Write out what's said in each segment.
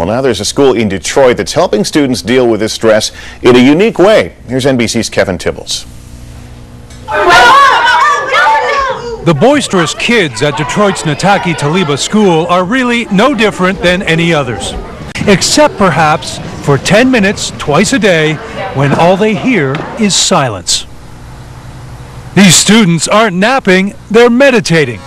Well, now there's a school in Detroit that's helping students deal with this stress in a unique way. Here's NBC's Kevin Tibbles. The boisterous kids at Detroit's Nataki Taliba School are really no different than any others, except perhaps for 10 minutes twice a day when all they hear is silence. These students aren't napping, they're meditating.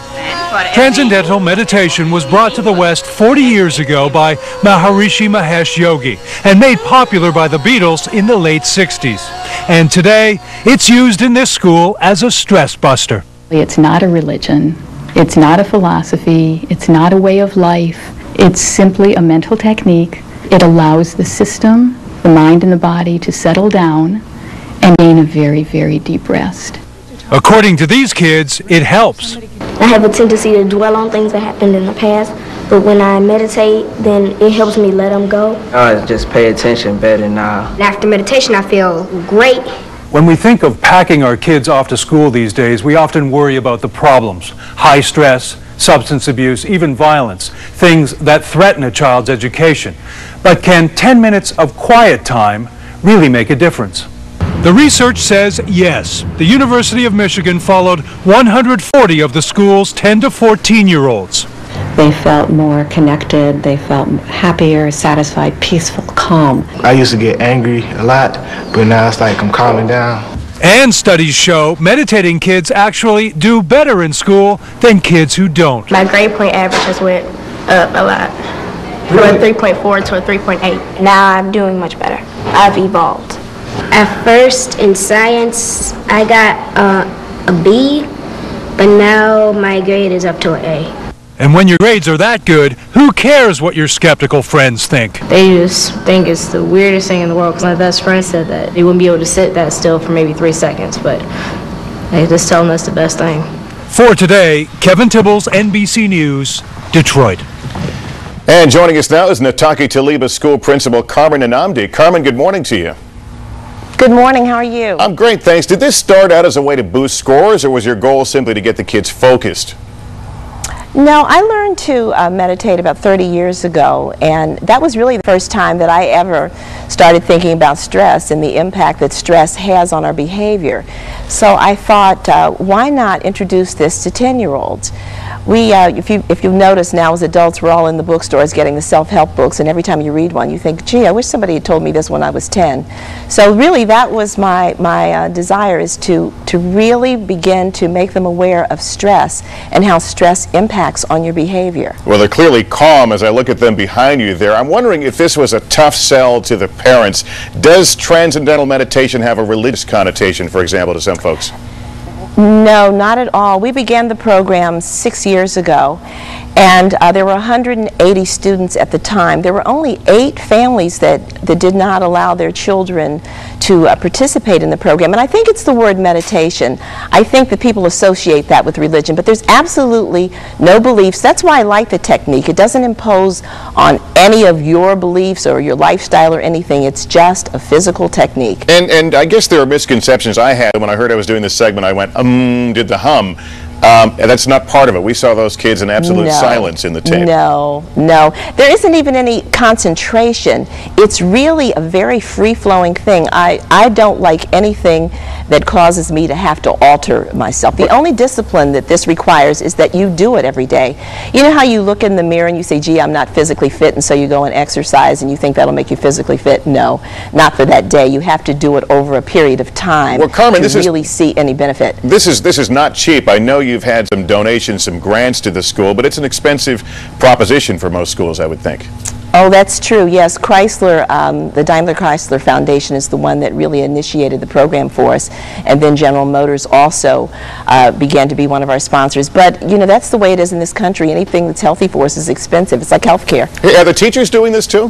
Transcendental meditation was brought to the West 40 years ago by Maharishi Mahesh Yogi and made popular by the Beatles in the late 60s. And today, it's used in this school as a stress buster. It's not a religion, it's not a philosophy, it's not a way of life. It's simply a mental technique. It allows the system, the mind and the body to settle down and gain a very, very deep rest. According to these kids, it helps. I have a tendency to dwell on things that happened in the past, but when I meditate, then it helps me let them go. I just pay attention better now. After meditation, I feel great. When we think of packing our kids off to school these days, we often worry about the problems: high stress, substance abuse, even violence, things that threaten a child's education. But can 10 minutes of quiet time really make a difference? The research says yes. The University of Michigan followed 140 of the school's 10 to 14-year-olds. They felt more connected, they felt happier, satisfied, peaceful, calm. I used to get angry a lot, but now it's like I'm calming down. And studies show meditating kids actually do better in school than kids who don't. My grade point average has went up a lot, from a 3.4 to a 3.8. Now I'm doing much better. I've evolved. At first in science, I got a B, but now my grade is up to an A. And when your grades are that good, who cares what your skeptical friends think? They just think it's the weirdest thing in the world, because my best friend said that they wouldn't be able to sit that still for maybe 3 seconds, but they're just telling us the best thing. For today, Kevin Tibbles, NBC News, Detroit. And joining us now is Nataki Taliba School Principal Carmen Anamdi. Carmen, good morning to you. Good morning, how are you? I'm great, thanks. Did this start out as a way to boost scores, or was your goal simply to get the kids focused? No, I learned to meditate about 30 years ago, and that was really the first time that I ever started thinking about stress and the impact that stress has on our behavior. So I thought, why not introduce this to 10-year-olds? If you notice now as adults, we're all in the bookstores getting the self-help books, and every time you read one you think, gee, I wish somebody had told me this when I was 10. So really that was my desire, is to really begin to make them aware of stress and how stress impacts on your behavior. Well, they're clearly calm as I look at them behind you there. I'm wondering if this was a tough sell to the parents. Does transcendental meditation have a religious connotation, for example, to some folks? No, not at all. We began the program 6 years ago, and there were 180 students at the time. There were only 8 families that did not allow their children to participate in the program. And I think it's the word meditation. I think that people associate that with religion, but there's absolutely no beliefs. That's why I like the technique. It doesn't impose on any of your beliefs or your lifestyle or anything. It's just a physical technique. And I guess there are misconceptions I had when I heard I was doing this segment. I went, did the hum. And that's not part of it. We saw those kids in absolute silence in the tape. No. There isn't even any concentration. It's really a very free-flowing thing. I don't like anything that causes me to have to alter myself. The only discipline that this requires is that you do it every day. You know how you look in the mirror and you say, gee, I'm not physically fit, and so you go and exercise and you think that'll make you physically fit? No, not for that day. You have to do it over a period of time to really see any benefit. This is not cheap. I know you've had some donations, some grants to the school, but it's an expensive proposition for most schools, I would think. Oh, that's true. Yes, Chrysler, the Daimler Chrysler Foundation is the one that really initiated the program for us, and then General Motors also began to be one of our sponsors. But you know, that's the way it is in this country. Anything that's healthy for us is expensive. It's like health care. Hey, are the teachers doing this too?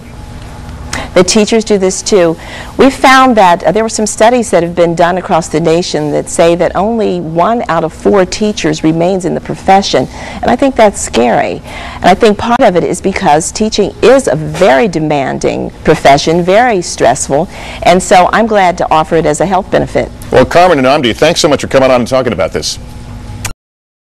The teachers do this too. We found that there were some studies that have been done across the nation that say that only 1 out of 4 teachers remains in the profession, and I think that's scary. And I think part of it is because teaching is a very demanding profession, very stressful, and so I'm glad to offer it as a health benefit. Well, Carmen Anamdi, thanks so much for coming on and talking about this.